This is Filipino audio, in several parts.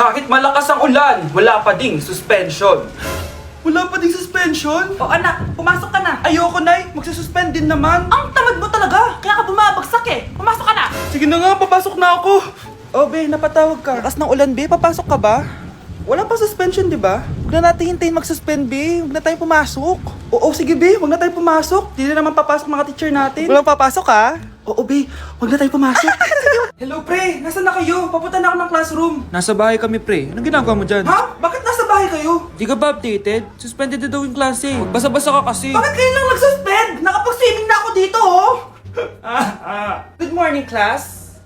Kahit malakas ang ulan, wala pa ding suspension. Wala pa ding suspension? O anak, pumasok ka na. Ayoko, Nay. Magsususpend din naman. Ang tamad mo talaga. Kaya ka bumabagsak eh. Pumasok ka na. Sige na nga, papasok na ako. Oh, be, napatawag ka. Lakas ng ulan, be. Papasok ka ba? Wala pa suspension, di ba? Huwag na natin hintayin mag-suspend, be. Huwag na tayo pumasok. Oo, sige, be. Huwag na tayo pumasok. Di na naman papasok mga teacher natin. Walang papasok, ha? Oo, be. Huwag na tayo pumasok. Hello, pre. Nasaan na kayo? Papunta na ako ng classroom. Nasa bahay kami, pre. Anong ginagawa mo dyan? Ha? Bakit nasa bahay kayo? Di ka ba updated? Suspended na daw yung klase. Magbasa-basa ka kasi. Bakit kayo lang nag-suspend? Nakapag-swimming na ako dito, oh. Good morning, class.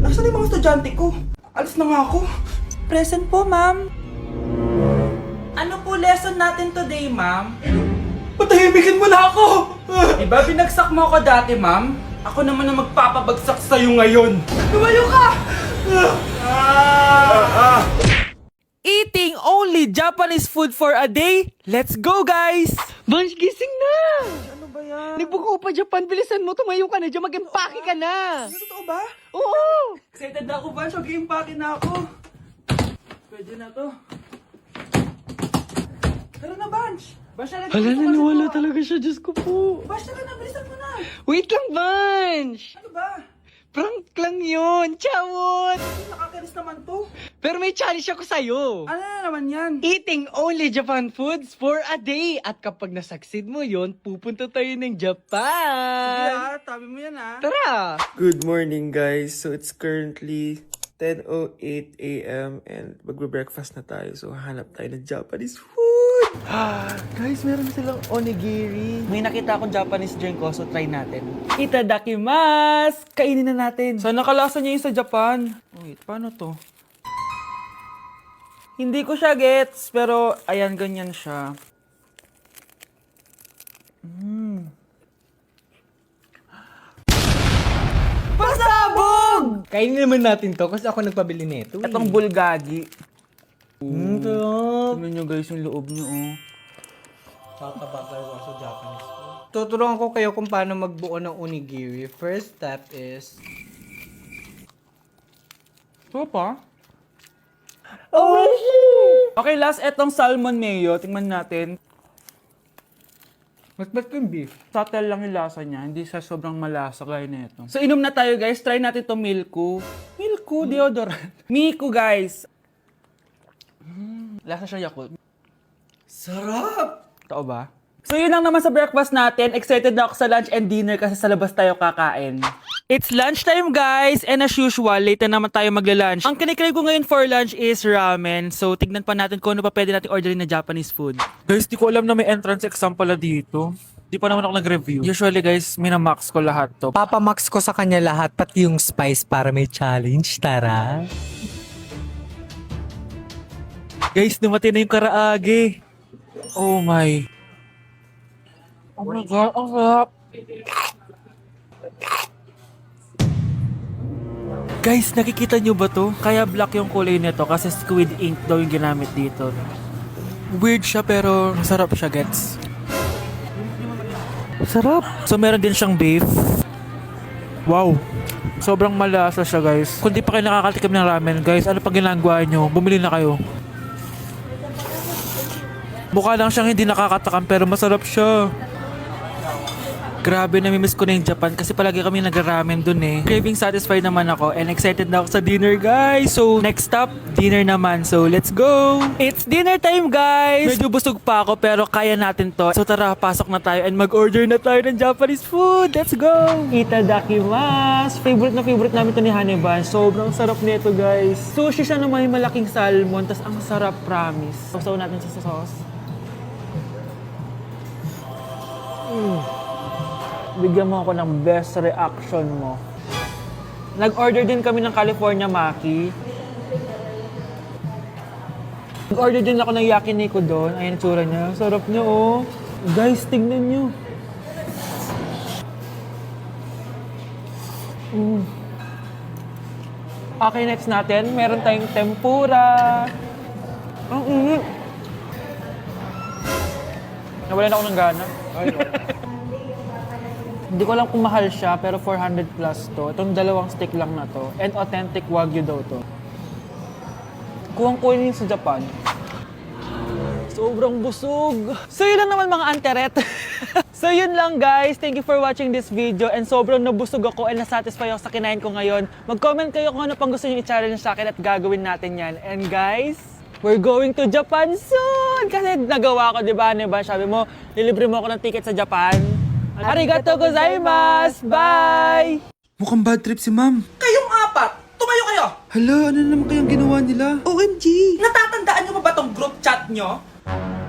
Nasaan yung mga estudyante ko? Alis na nga ako. Present po, ma'am. Ano po lesson natin today, ma'am? Patahimikin mo na ako! Diba binagsak mo ako dati, ma'am? Ako naman ang magpapabagsak sa'yo ngayon. Lumayo ka! Eating only Japanese food for a day? Let's go, guys! Vansh, gising na! Ano ba yan? Nagbuko pa Japan, bilisan mo, tumayo ka na dyan, mag-empake ka na! Totoo ba? Oo! Excited na ako, Vansh. Mag-iimpake na ako. Pwede na to. Tara na, Vansh. Vansh, Hala, naniwala talaga siya, Diyos ko po. Vansh, tara na. Bilisan mo na. Wait lang, Vansh! Ano ba? Prank lang yun, chawot! Nakakainis naman to. Pero may challenge ako sa'yo. Ano na naman yan? Eating only Japan foods for a day. At kapag nasucceed mo yon, pupunta tayo ng Japan. Yeah, tabi mo yan, ha? Tara! Good morning, guys. So it's currently 10:08 a.m. and magbe-breakfast na tayo. So hanap tayo ng Japanese food. Guys, meron silang onigiri. May nakita akong Japanese drink ko, so try natin. Itadakimasu! Kainin na natin. Sana kalasa niya yung sa Japan. Wait, paano to? Hindi ko siya gets, pero ayan, ganyan siya. Pasabog! Kainin naman natin to kasi ako nagpabili nito. Itong bulgagi. Sarap. Tignan nyo guys yung loob nyo, oh. sa Japanese food. Tuturuan ko kayo kung paano magbuo ng onigiri. First step is... Ito pa? Oh, Okay, last, etong salmon mayo. Tingnan natin. mas ba't yung beef? Subtle lang yung lasa niya. Hindi siya sobrang malasa gaya nito. So, inom na tayo, guys. Try natin to Milku. Milku, deodorant. Miku, guys. Lasa siya Yakult. Sarap! Totoo ba? So, yun lang naman sa breakfast natin. Excited na ako sa lunch and dinner kasi sa labas tayo kakain. It's lunchtime, guys! And as usual, late na naman tayo magla-lunch. Ang kinikrave ko ngayon for lunch is ramen. So, tignan pa natin kung ano pa pwede natin orderin na Japanese food. Guys, di ko alam na may entrance exam pala dito. Di pa naman ako nag-review. Usually, guys, minamax ko lahat to. Papamax ko sa kanya lahat, pati yung spice para may challenge, tara. Guys, dumating na yung karaage. Oh my. Oh my God, ang sarap. Guys, nakikita nyo ba to? Kaya black yung kulay nito kasi squid ink daw yung ginamit dito. Weird siya pero masarap siya, gets. Sarap. So meron din siyang beef. Wow. Sobrang malasa siya, guys. Kung di pa kayo nakakatikim ng ramen, guys, ano pa ginagawa nyo? Bumili na kayo. Mukha lang siyang hindi nakakatakam pero masarap siya. Grabe, namimiss ko na yung Japan kasi palagi kami nag-ramen dun eh. Craving satisfied naman ako and excited na ako sa dinner, guys. So, next stop, dinner naman. So, let's go! It's dinner time, guys! Medyo busog pa ako pero kaya natin to. So, tara, pasok na tayo and mag-order na tayo ng Japanese food. Let's go! Itadakimasu! Favorite namin to ni Haneban. Sobrang sarap nito, guys. Sushi siya na may malaking salmon. Tas ang sarap, promise. Sausaw natin sa sauce. Bigyan mo ako ng best reaction mo. Nag-order din kami ng California Maki. Nag-order din ako ng yakiniku doon. Ayan tsura niya. Sarap niya, oh. Guys, tignan niyo. Okay, next natin. Meron tayong tempura. Ang init. Nawalan ako ng gana. Hindi ko alam kung mahal siya, pero 400 plus to. Itong dalawang stick lang na to. And authentic Wagyu daw to. Kuwang-kuha yun sa Japan. Sobrang busog. So yun lang naman mga anteret. So yun lang guys. Thank you for watching this video. And sobrang nabusog ako and nasatisfy ako sa kinain ko ngayon. Mag-comment kayo kung ano pang gusto nyo i-challenge sa akin at gagawin natin yan. And guys, we're going to Japan soon! Kasi nagawa ko, di ba? Sabi mo, lilibre mo ako ng ticket sa Japan. Arigato gozaimasu! Bye! Mukhang bad trip si ma'am. Kayong apat, tumayo kayo! Hala, ano na naman kayang ginawa nila? OMG! Natatandaan nyo ba tong group chat nyo?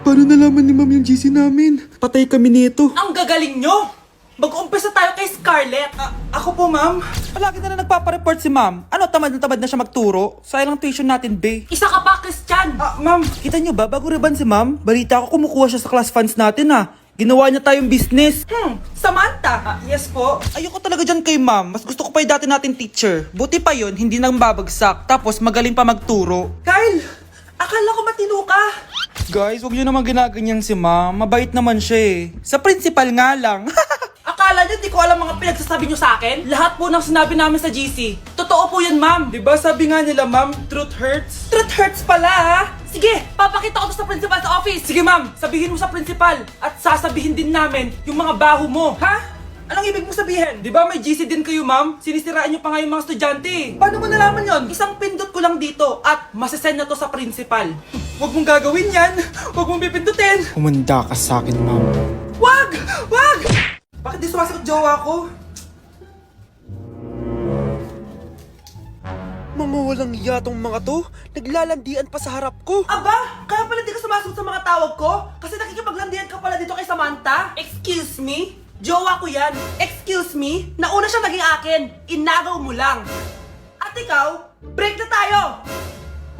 Paano nalaman ni ma'am yung GC namin? Patay kami nito. Ang gagaling nyo! Mag-uumpisa tayo kay Scarlett. Ako po, ma'am. Palagi na nagbapa-report si ma'am. Ano, tamad na siya magturo? Sayang tuition natin, be. Isa ka pa, Christian! Ma'am, kita niyo ba, bago reban si ma'am, balita ko kumukuha siya sa class funds natin, Ginawa niya tayong business. Samantha! Yes po. Ayoko talaga dyan kay ma'am. Mas gusto ko pa yung dati nating teacher. Buti pa yun, hindi nang babagsak. Tapos magaling pa magturo. Kyle! Akala ko matino ka! Guys, huwag niyo naman ginaganyan si ma'am. Mabait naman siya eh. Sa principal nga lang. Akala nyo di ko alam mga pinagsasabi nyo sa akin? Lahat po ng sinabi namin sa GC. Totoo po yan, ma'am. Diba sabi nga nila ma'am, truth hurts? Truth hurts pala, ha? Sige, papakita ko to sa principal sa office. Sige, ma'am. Sabihin mo sa principal. At sasabihin din namin yung mga baho mo. Ha? Anong ibig mo sabihin? Di ba may GC din kayo ma'am? Sinisiraan niyo pa nga yung mga estudyante. Paano mo nalaman yon? Isang pindot ko lang dito at masasend na to sa principal. Huwag mong gagawin yan. Huwag mong pipindutin. Humanda ka sa akin, ma'am. Wag! Wag! Bakit di sumasagot jowa ko? Mga walang iya tong mga to. Naglalandian pa sa harap ko. Aba, kaya pala di ka sumasagot sa mga tawag ko? Kasi nakikipaglandian ka pala dito kay Samantha? Excuse me? Jowa ko yan. Excuse me? Nauna siya naging akin. Inagaw mo lang. At ikaw, break na tayo!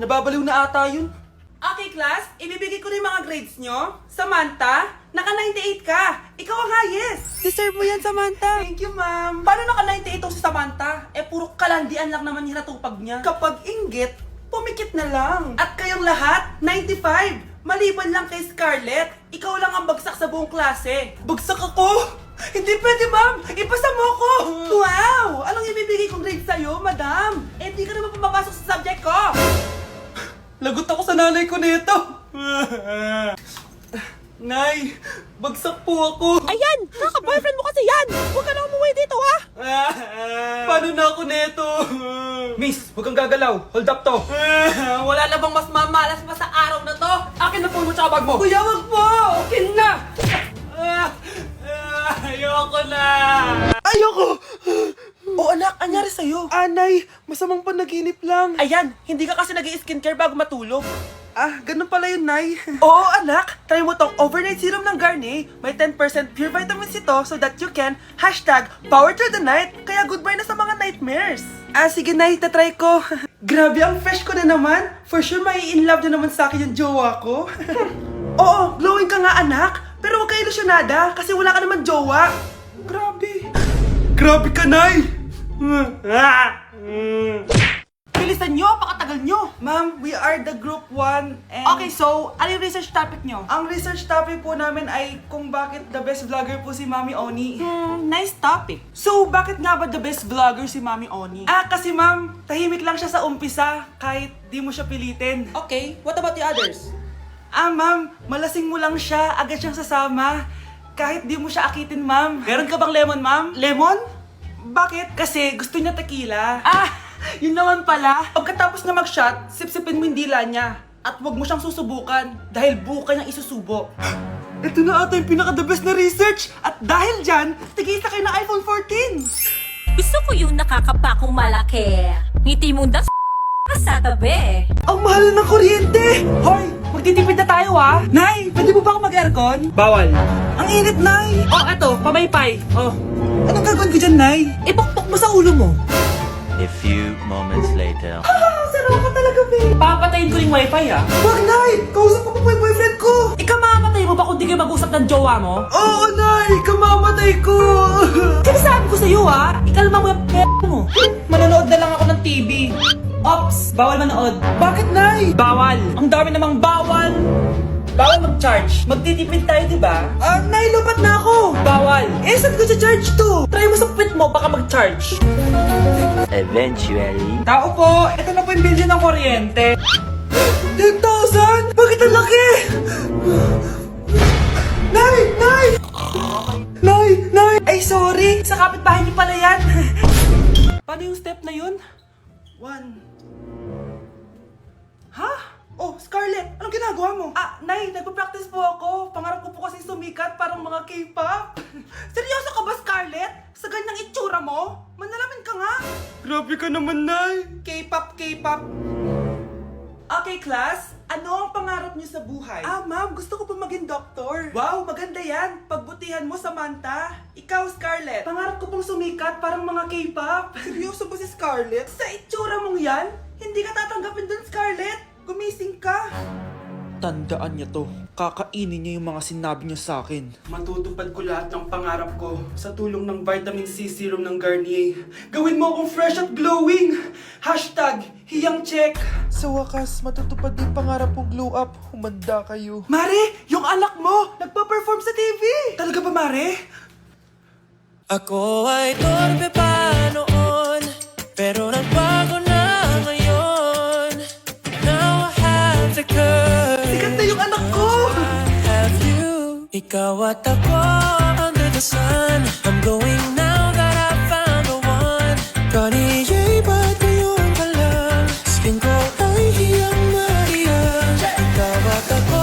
Nababaliw na ata yun. Okay, class, ibibigay ko na yung mga grades nyo. Samantha, naka-98 ka. Ikaw ang highest. Deserve mo yan, Samantha. Thank you, ma'am. Paano naka-98 itong si Samantha? Eh, puro kalandian lang naman hinatupag niya. Kapag inggit, pumikit na lang. At kayong lahat, 95. Maliban lang kay Scarlett, ikaw lang ang bagsak sa buong klase. Bagsak ako? Hindi pwede, ma'am. Ipasa mo ako. Wow! Anong ibibigay kong grade sa'yo, madam? Eh, di ka naman pumapasok sa subject ko. Lagot ako sa nanay ko nito. Nay, bagsak po ako. Ayan! Kaka-boyfriend mo kasi yan! Huwag ka na umuwi dito, ha? Paano na ako nito? Miss, huwag kang gagalaw. Hold up to. Wala na bang mas mamalas pa sa araw na to? Akin na phone mo tsaka bag mo. Kuya, wag po! Akin na! Ayoko na. Ayoko! O anak, anyari sa'yo? Anay, masamang panaginip lang. Ayan, hindi ka kasi nag-i-skincare bago matulog. Ganun pala yun, Nay. Oo, anak. Try mo tong overnight serum ng Garnier. May 10% pure vitamins ito so that you can #power through the night. Kaya goodbye na sa mga nightmares. Sige, Nay, tatry ko. Grabe, ang fresh ko na naman. For sure, may in love na naman sa akin yung jowa ko. Oo, glowing ka nga, anak. Pero huwag ka ilusyonada kasi wala ka naman jowa. Grabe. Grabe ka, Nay. Bilisan nyo, pakatagal nyo. Ma'am, we are the group 1 and... Okay, so, ano yung research topic nyo? Ang research topic po namin ay kung bakit the best vlogger po si Mami Oni. Nice topic. So, bakit nga ba the best vlogger si Mami Oni? Kasi ma'am, tahimik lang siya sa umpisa kahit di mo siya pilitin. Okay, what about the others? Ma'am, malasing mo lang siya, agad siyang sasama. Kahit di mo siya akitin, ma'am. Meron ka bang lemon, ma'am? Lemon? Bakit? Kasi gusto niya tequila. Yun naman pala. Pagkatapos niya mag-shot, sipsipin mo yung dila niya. At huwag mo siyang susubukan dahil buka niyang isusubo. Ito na ata yung pinaka-the best na research. At dahil dyan, tigisa kayo ng iPhone 14. Gusto ko yung nakakapakong malaki. Ngiti mo daw sa tabi. Ang mahal ng kuryente! Hoy, magtitipid na tayo, ha? Nay, pwede mo ba ako mag-aircon? Bawal. Ang init, Nay! Oh, eto, pamaypay. Oh, Anong gagawin ko dyan, Nay? ipokpok mo sa ulo mo. A few moments later. Sarap ka talaga, babe! Papatayin ko yung wifi, ha? Wag, Nay! Kausap ko pa po yung boyfriend ko! Ikaw mamamatay mo ba kung di kayo mag-usap ng jowa mo? Oo, Nay! Kamamatay ko! Sinasabi ko sa'yo, ha? Ikalma mo yung mo. Manonood na lang ako ng TV. Ops, bawal manood. Bakit, Nay? Bawal. Ang dami namang bawal. Bawal mag-charge. Magtitipid tayo, di ba? Nay, lupat na ako. Bawal. Eh, saan ko charge to? Try mo sa puwit mo, baka mag-charge. Eventually. Tao po, ito na po yung bill ng kuryente. 10,000? Bakit ang laki? Nay! Nay! Nay! Nay! Ay, sorry. Sa kapitbahay niyo pala yan. Paano yung step na yun? 1. Ha? Oh, Scarlett, anong ginagawa mo? Nay, nagpa-practice po ako. Pangarap ko po kasi sumikat parang mga K-pop. Seryoso ka ba, Scarlett? Sa ganyang itsura mo? Manalamin ka nga. Grabe ka naman, Nay. K-pop, K-pop. Okay, class. Ano ang pangarap niyo sa buhay? Ma'am, gusto ko po maging doktor. Wow, maganda yan. Pagbutihan mo, Samantha. Ikaw, Scarlett. Pangarap ko pong sumikat parang mga K-pop. Seryoso ba si Scarlett? Sa itsura mong yan, hindi ka tatanggapin dun, Scarlett. Gumising ka. Tandaan niya to. Kakainin niya yung mga sinabi niya sa akin. Matutupad ko lahat ng pangarap ko sa tulong ng vitamin C serum ng Garnier. Gawin mo akong fresh at glowing. #HiyangCheck. Sa wakas, matutupad din pangarap kong glow up. Humanda kayo. Mare, yung anak mo, nagpa-perform sa TV. Talaga ba, Mare? Ako ay torpe pa noon, pero nagbago na ngayon. Now I have the courage. Sikat na yung anak ko. I have you. Ikaw at ako under the sun. I'm going now that I found the one. Garnier, ba't ngayon ka lang? Skin ko ay hiyang na hiyang. Ikaw at ako,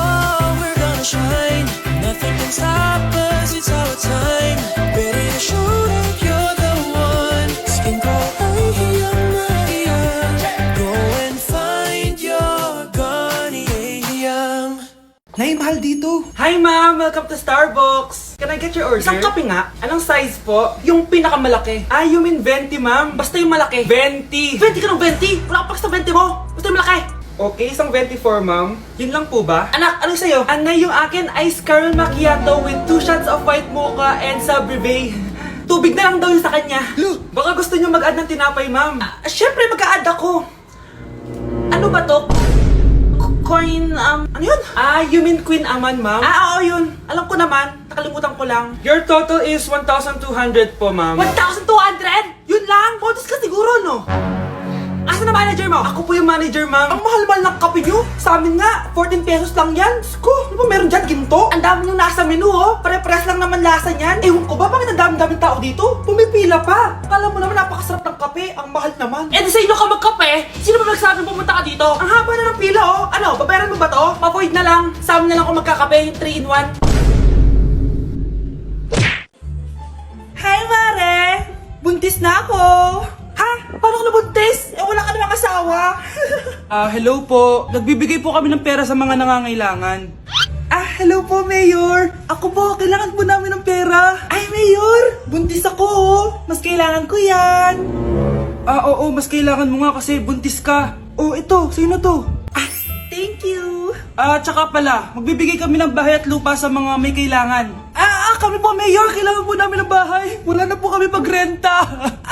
we're gonna shine. Nothing can stop us, it's our time. Ready to show that you're the one. Skin ko ay hiyang na hiyang. Go and find your Garnier hiyang. Nay, mahal dito. Hi, ma'am. Welcome to Starbucks. Can I get your order? Isang kape nga. Anong size po? Yung pinakamalaki. You mean 20, ma'am? Basta yung malaki. 20. 20 ka ng 20? Wala ka pa sa 20 mo. Basta yung malaki. Okay, isang 24, ma'am. Yun lang po ba? Anak, ano sa'yo? Anay, yung akin ice caramel macchiato with 2 shots of white mocha and Sabrivay. Tubig na lang daw yun sa kanya. Baka gusto nyo mag-add ng tinapay, ma'am. Syempre, mag-a-add ako. Ano ba to? Coin, ano yun? You mean Queen Aman, ma'am? Oo, yun. Alam ko naman. Nakalimutan ko lang. Your total is 1,200 po, ma'am. 1,200? Yun lang? Bonus ka siguro, no? Asa na manager mo? Ako po yung manager, ma'am. Ang mahal-mahal ng kape nyo. Sa amin nga, 14 pesos lang yan. Sko, ano ba meron dyan? Ginto? Ang dami nyo nasa menu, oh. Pare-pares lang naman lasa niyan. Ewan ko ba, bakit ang dami-daming tao dito? Pumipila pa. Akala mo naman napakasarap ng kape. Ang mahal naman. Eh, di sa inyo ka magkape? Sino ba nagsabing pumunta ka dito? Ang haba na ng pila, oh. Ano, babayaran mo ba to? Pa-void na lang. Sa amin na lang kung magkakape, 3-in-1. Hi, Mare! Buntis na ako! Ha? Paano ka nabuntis? Wala ka namang asawa. Hello po. Nagbibigay po kami ng pera sa mga nangangailangan. Hello po, Mayor. Ako po, kailangan po namin ng pera. Ay, Mayor! Buntis ako, oh. Mas kailangan ko yan. Oo, mas kailangan mo nga kasi buntis ka. Oh, ito. Sino to? Thank you. Tsaka pala, magbibigay kami ng bahay at lupa sa mga may kailangan. Kami po, Mayor. Kailangan po namin ng bahay. Wala na po kami pagrenta.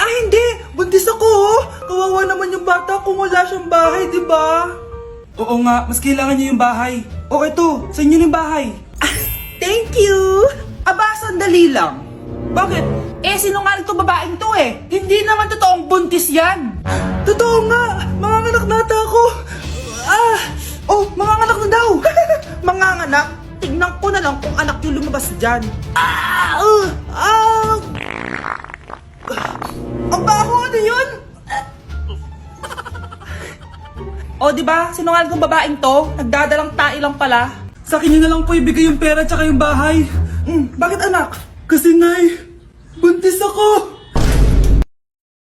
Hindi. Buntis ako, oh. Kawawa naman yung bata kung wala siyang bahay, di ba? Oo nga, mas kailangan niyo yung bahay. O, ito. Sa inyo yung bahay. Thank you. Sandali lang. Bakit? Sinungaling to babaeng to eh. Hindi naman totoong buntis yan. Totoo nga. Manganganak nata ako. Manganganak na daw. Manganganak? Tignan ko na lang kung anak yung lumabas dyan. Ang baho, ano yun? Di ba? Sinungaling kong babaeng to, nagdadalang tae lang pala. Sa akin na lang po ibigay yung pera tsaka yung bahay. Bakit anak? Kasi nay, buntis ako.